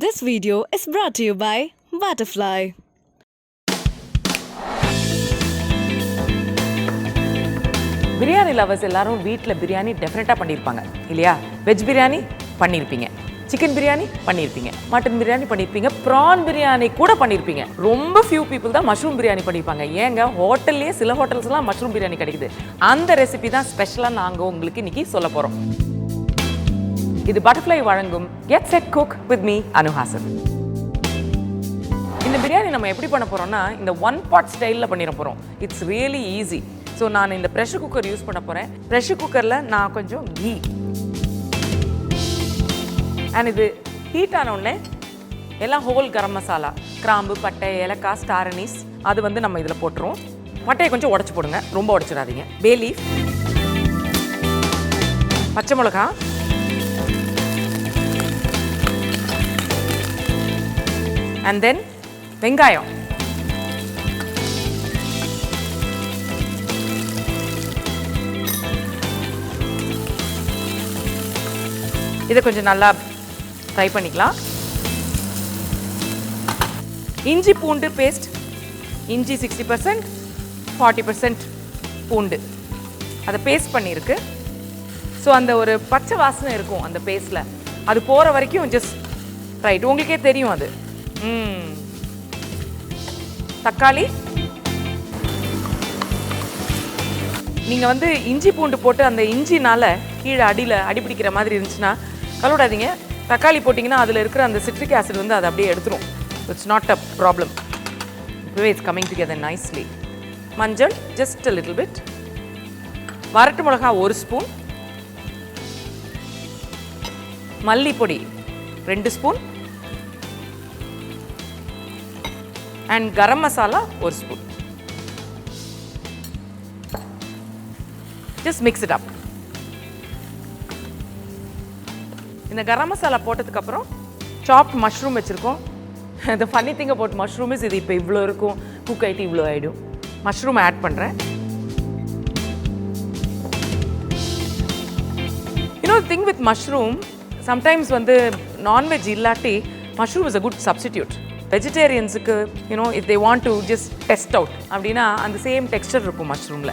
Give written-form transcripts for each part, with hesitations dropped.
This video is brought to you by Butterfly. Biryani lovers எல்லாரும் வீட்டில் பிரியாணி டெஃபினட்டாக பண்ணியிருப்பாங்க இல்லையா? வெஜ் பிரியாணி பண்ணியிருப்பீங்க, சிக்கன் பிரியாணி பண்ணியிருப்பீங்க, மட்டன் பிரியாணி பண்ணியிருப்பீங்க, ப்ரான் பிரியாணி கூட பண்ணியிருப்பீங்க. ரொம்ப ஃபியூ பீப்புள் தான் மஷ்ரூம் பிரியாணி பண்ணியிருப்பாங்க. ஏங்க ஹோட்டல்லேயே சில ஹோட்டல்ஸ்லாம் மஷ்ரூம் பிரியாணி கிடைக்குது. அந்த ரெசிபி தான் ஸ்பெஷலாக நாங்கள் உங்களுக்கு இன்னைக்கு சொல்ல போகிறோம். இது பட்டர்ஃப்ளை வழங்கும் get set cook with me Anu Haasan. இந்த பிரியாணி நம்ம எப்படி பண்ண போகிறோம்னா இந்த ஒன் பாட் ஸ்டைலில் பண்ணிட போகிறோம். It's really easy. ஸோ நான் இந்த ப்ரெஷர் குக்கர் யூஸ் பண்ண போகிறேன். ப்ரெஷர் குக்கரில் நான் கொஞ்சம் கீ அண்ட் இது ஹீட் ஆனோடனே எல்லாம் ஹோல் கரம் மசாலா, கிராம்பு, பட்டை, ஏலக்காய், ஸ்டார் அனீஸ் அது வந்து நம்ம இதில் போட்டுருவோம். பட்டையை கொஞ்சம் உடச்சி போடுங்க, ரொம்ப உடச்சிடாதீங்க. பே லீஃப், பச்சை மிளகா, அண்ட் தென் வெங்காயம். இதை கொஞ்சம் நல்லா ஃப்ரை பண்ணிக்கலாம். இஞ்சி பூண்டு பேஸ்ட், இஞ்சி 60%, 40% பூண்டு அதை பேஸ்ட் பண்ணியிருக்கு. ஸோ அந்த ஒரு பச்சை வாசனை இருக்கும் அந்த பேஸ்ட்டில், அது போகிற வரைக்கும் ஜஸ்ட் ரைட். உங்களுக்கே தெரியும் அது. தக்காளி, நீங்கள் வந்து இஞ்சி பூண்டு போட்டு அந்த இஞ்சினால் கீழே அடியில் அடிப்பிடிக்கிற மாதிரி இருந்துச்சுன்னா கலவிடாதீங்க. தக்காளி போட்டிங்கன்னா அதில் இருக்கிற அந்த சிட்ரிக் ஆசிட் வந்து அதை அப்படியே எடுத்துரும். It's not a problem. இப்போவே இட்ஸ் கம்மிங் டுகெதர் நைஸ்லி. மஞ்சள் ஜஸ்ட் அ லிட்டில் பிட். வரட்டு மிளகா 1 ஸ்பூன், மல்லிப்பொடி 2 spoon, and garam masala 1 spoon. Just mix it up. இந்த கரம் மசாலா போட்டதுக்கப்புறம் சாப்ட் மஷ்ரூம் வச்சுருக்கோம். இந்த funny thing about mushroom is இது இப்போ இவ்வளோ இருக்கும், குக் ஆகிட்டு இவ்வளோ ஆகிடும். மஷ்ரூம் ஆட் பண்ணுறேன். இன்னொரு திங் வித் மஷ்ரூம், சம்டைம்ஸ் வந்து நான்வெஜ் இல்லாட்டி mushroom is a good substitute. வெஜிடேரியன்ஸுக்கு you know if they want to just test out அப்படின்னா அந்த சேம் டெக்ஸ்டர் இருக்கும் மஷ்ரூமில்.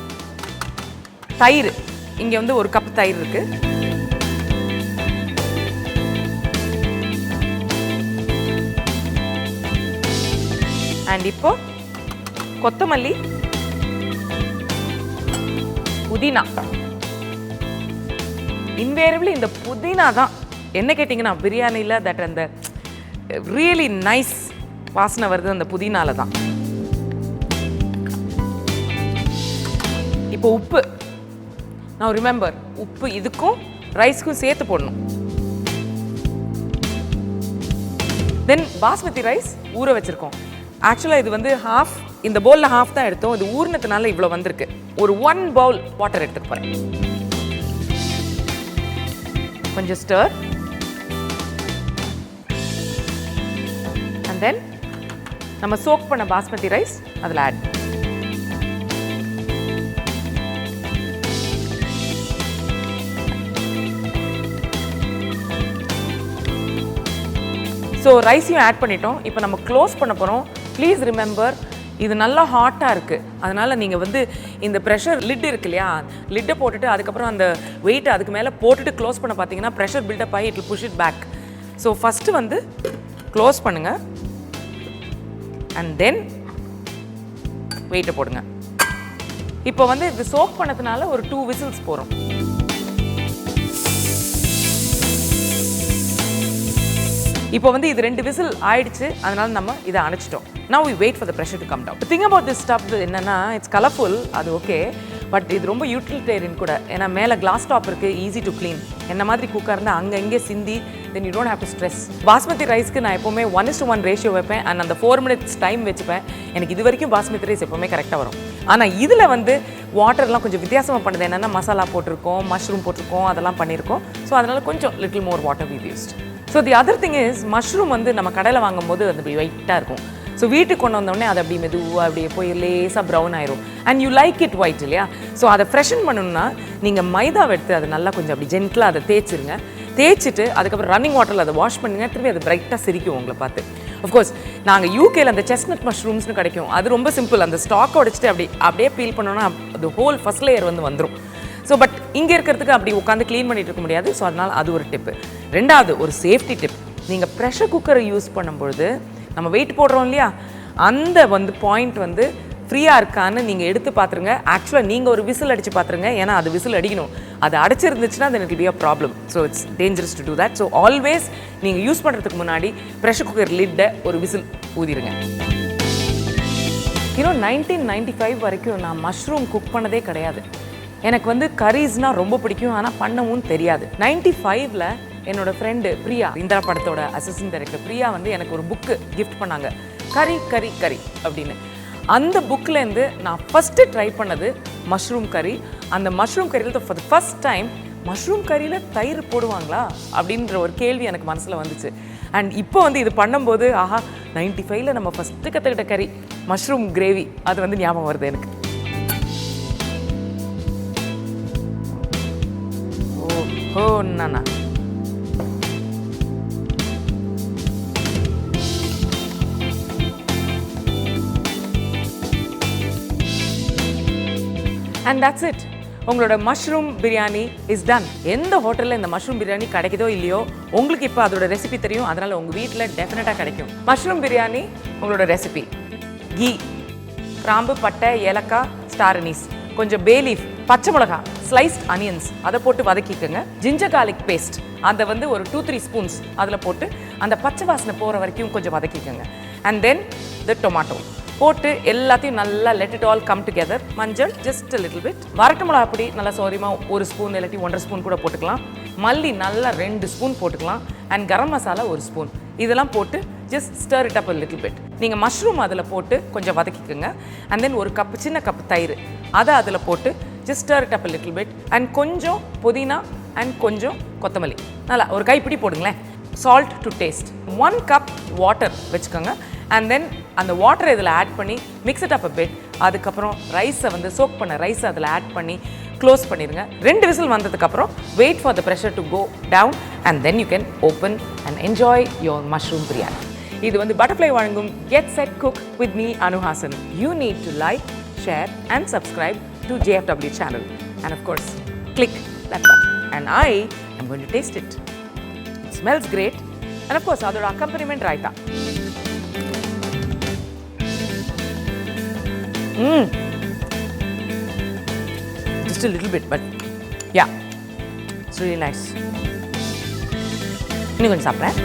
தயிர், இங்கே வந்து 1 கப் தயிர் இருக்குது. அண்ட் இப்போ கொத்தமல்லி, புதினா. இன்வேரியபிளி இந்த புதினா தான் என்ன கேட்டிங்கன்னா பிரியாணியில் தட் அந்த ரியலி நைஸ் வாசனை வருது அந்த புதினால தான். இப்போ உப்பு, நான் ரிமெம்பர் உப்பு இதுக்கும் ரைஸ்க்கும் சேர்த்து போடணும். தென் பாஸ்மதி ரைஸ் ஊற வச்சுருக்கோம். ஆக்சுவலாக இது வந்து ஹாஃப், இந்த பவுலில் ஹாஃப் தான் எடுத்தோம். இது ஊறினதுனால இவ்வளோ வந்திருக்கு. ஒரு 1 பவுல் வாட்டர் எடுத்துக்க போகிறேன். கொஞ்சம் ஸ்டர் அண்ட் தென் நம்ம சோக் பண்ண பாஸ்மதி ரைஸ் அதில் ஆட். ஸோ ரைஸையும் ஆட் பண்ணிட்டோம். இப்போ நம்ம க்ளோஸ் பண்ண போகிறோம். ப்ளீஸ் ரிமெம்பர் இது நல்லா ஹாட்டாக இருக்குது, அதனால் நீங்கள் வந்து இந்த ப்ரெஷர் லிட் இருக்கு இல்லையா, லிட்டை போட்டுட்டு அதுக்கப்புறம் அந்த வெயிட்டை அதுக்கு மேலே போட்டுட்டு க்ளோஸ் பண்ண பார்த்தீங்கன்னா ப்ரெஷர் பில்டப் ஆகி it will push it back. So first வந்து க்ளோஸ் பண்ணுங்கள் அண்ட் தென் வெயிட்டை போடுங்க. இப்போ வந்து இது சோக் பண்ணதுனால ஒரு 2 விசில்ஸ் போகிறோம். இப்போ வந்து இது 2 விசில் ஆயிடுச்சு, அதனால நம்ம இதை அணைச்சிட்டோம். Now we wait for the pressure to come down. The thing about this stuff என்னன்னா இட்ஸ் கலர்ஃபுல், அது ஓகே, பட் இது ரொம்ப யூட்டிலிட்டேரியன் கூட. ஏன்னா மேலே கிளாஸ் டாப் இருக்குது, ஈஸி டு க்ளீன். என்ன மாதிரி குக்காக இருந்தால் அங்கே சிந்தி then you don't have to stress. Basmati ரைஸ்க்கு நான் எப்போவுமே 1:1 ரேஷியோ வைப்பேன் அண்ட் அந்த 4 minutes டைம் வச்சுப்பேன். எனக்கு இது வரைக்கும் பாஸ்மதி ரைஸ் எப்போவுமே கரெக்டாக வரும். ஆனால் இதில் வந்து வாட்டர்லாம் கொஞ்சம் வித்தியாசமாக பண்ணுது. என்னென்னா மசாலா போட்டிருக்கோம், மஷ்ரூம் போட்டிருக்கோம், அதெல்லாம் பண்ணியிருக்கோம். ஸோ அதனால் கொஞ்சம் little more water we used. So the other thing is mushroom வந்து நம்ம கடையில் வாங்கும் போது அது அப்படி ஒயிட்டாக இருக்கும். ஸோ வீட்டுக்கு கொண்டு வந்தோடனே அது அப்படி மெதுவாக அப்படியே போய் லேசாக ப்ரௌன் ஆயிரும். And you like it white இல்லையா? ஸோ அதை ஃப்ரெஷன் பண்ணணும்னா நீங்கள் மைதாவை எடுத்து அதை நல்லா கொஞ்சம் அப்படி ஜென்டிலாக அதை தேய்ச்சிருங்க. தேய்ச்சிட்டு அதுக்கப்புறம் ரன்னிங் வாட்டரில் அதை வாஷ் பண்ணுங்க, திரும்பி அது பிரைட்டாக சிரிக்கும் உங்களை பார்த்து. அஃப்கோர்ஸ் நாங்கள் யூகேல அந்த செஸ்னட் மஷ்ரூம்ஸ்னு கிடைக்கும், அது ரொம்ப சிம்பிள். அந்த ஸ்டாக்கை உடைச்சிட்டு அப்படியே பீல் பண்ணோன்னா அது ஹோல் ஃபர்ஸ்ட் லேயர் வந்துடும். ஸோ பட் இங்கே இருக்கிறதுக்கு அப்படி உட்காந்து க்ளீன் பண்ணிட்டு இருக்க முடியாது. ஸோ அதனால் அது ஒரு டிப்பு. ரெண்டாவது ஒரு சேஃப்டி டிப், நீங்கள் ப்ரெஷர் குக்கரை யூஸ் பண்ணும்பொழுது நம்ம வெயிட் போடுறோம் இல்லையா, அந்த பாயிண்ட் ஃப்ரீயாக இருக்கான்னு நீங்கள் எடுத்து பார்த்துருங்க. ஆக்சுவலாக நீங்கள் ஒரு விசில் அடித்து பார்த்துருங்க, ஏன்னா அது விசில் அடிக்கணும். அது அடைச்சிருந்துச்சுன்னா அது எனக்கு be a problem. So it's dangerous to do that. So always நீங்கள் யூஸ் பண்ணுறதுக்கு முன்னாடி ப்ரெஷர் குக்கர் லிட்டை ஒரு விசில் ஊதிடுங்க. 1995 வரைக்கும் நான் மஷ்ரூம் குக் பண்ணதே கிடையாது. எனக்கு கரீஸ்னால் ரொம்ப பிடிக்கும், ஆனால் பண்ணவும் தெரியாது. 95ல் என்னோடய ஃப்ரெண்டு பிரியா, இந்திரா படத்தோட அசிஸ்டன்ட் டைரக்டர் பிரியா எனக்கு ஒரு புக்கு கிஃப்ட் பண்ணாங்க, கறி கறி கறி அப்படின்னு. அந்த புக்லேருந்து நான் ஃபஸ்ட்டு ட்ரை பண்ணது மஷ்ரூம் கறி. அந்த மஷ்ரூம் கறியில் for the first time mushroom கறியில் தயிர் போடுவாங்களா அப்படின்ற ஒரு கேள்வி எனக்கு மனசில் வந்துச்சு. அண்ட் இப்போ இது பண்ணும்போது ஆஹா, 95ல் நம்ம ஃபஸ்ட்டு கற்றுக்கிட்ட கறி மஷ்ரூம் கிரேவி அது ஞாபகம் வருது எனக்கு. ஓ நானா அண்ட் தட்ஸ் இட். உங்களோட மஷ்ரூம் பிரியாணி இஸ் டன். எந்த ஹோட்டலில் இந்த மஷ்ரூம் பிரியாணி கிடைக்குதோ இல்லையோ, உங்களுக்கு இப்போ அதோட ரெசிபி தெரியும். அதனால் உங்கள் வீட்டில் டெஃபினட்டாக கிடைக்கும். மஷ்ரூம் பிரியாணி உங்களோட ரெசிபி: கீ, கிராம்பு, பட்டை, ஏலக்காய், ஸ்டார் அனீஸ், கொஞ்சம் பே லீஃப், பச்சை மிளகா, ஸ்லைஸ்ட் அனியன்ஸ் அதை போட்டு வதக்கிக்கோங்க. ஜிஞ்சர் கார்லிக் பேஸ்ட் அதை ஒரு 2-3 ஸ்பூன்ஸ் அதில் போட்டு அந்த பச்சை வாசனை போகிற வரைக்கும் கொஞ்சம் வதக்கிக்கோங்க. அண்ட் தென் த டொமாட்டோ போட்டு எல்லாத்தையும் நல்லா let it all come together. மஞ்சள் ஜஸ்ட் லிட்டில் பிட், வரட்டு மிளகா பொடி நல்லா சோரியமாக 1 ஸ்பூன் இல்லாட்டி 1.5 ஸ்பூன் கூட போட்டுக்கலாம். மல்லி நல்லா 2 ஸ்பூன் போட்டுக்கலாம். And garam masala 1 spoon. இதெல்லாம் போட்டு just stir it up little bit. நீங்கள் மஷ்ரூம் அதில் போட்டு கொஞ்சம் வதக்கிக்கோங்க. அண்ட் தென் ஒரு கப்பு, சின்ன கப்பு தயிர் அதை அதில் போட்டு just stir it up little bit. And கொஞ்சம் புதினா அண்ட் கொஞ்சம் கொத்தமல்லி நல்லா ஒரு கைப்பிடி போடுங்களேன். Salt to taste. 1 cup water வச்சுக்கோங்க. அண்ட் தென் அந்த வாட்டரை இதில் ஆட் பண்ணி mix it up a bit. அதுக்கப்புறம் ரைஸை சோக் பண்ண ரைஸை அதில் ஆட் பண்ணி க்ளோஸ் பண்ணிடுங்க. 2 விசில் வந்ததுக்கப்புறம் wait for the pressure to go down and then you can open and enjoy your mushroom biryani. இது பட்டர்ஃப்ளை வழங்கும் get set cook with me Anu Hassan. You need to like, share and subscribe to JFW channel, and of course click that button and I am going to taste it. It smells great, and of course adoda accompaniment raita. Just a little bit, but yeah, it's really nice. இன்னும் கொஞ்சம் சாப்பிட்றேன்.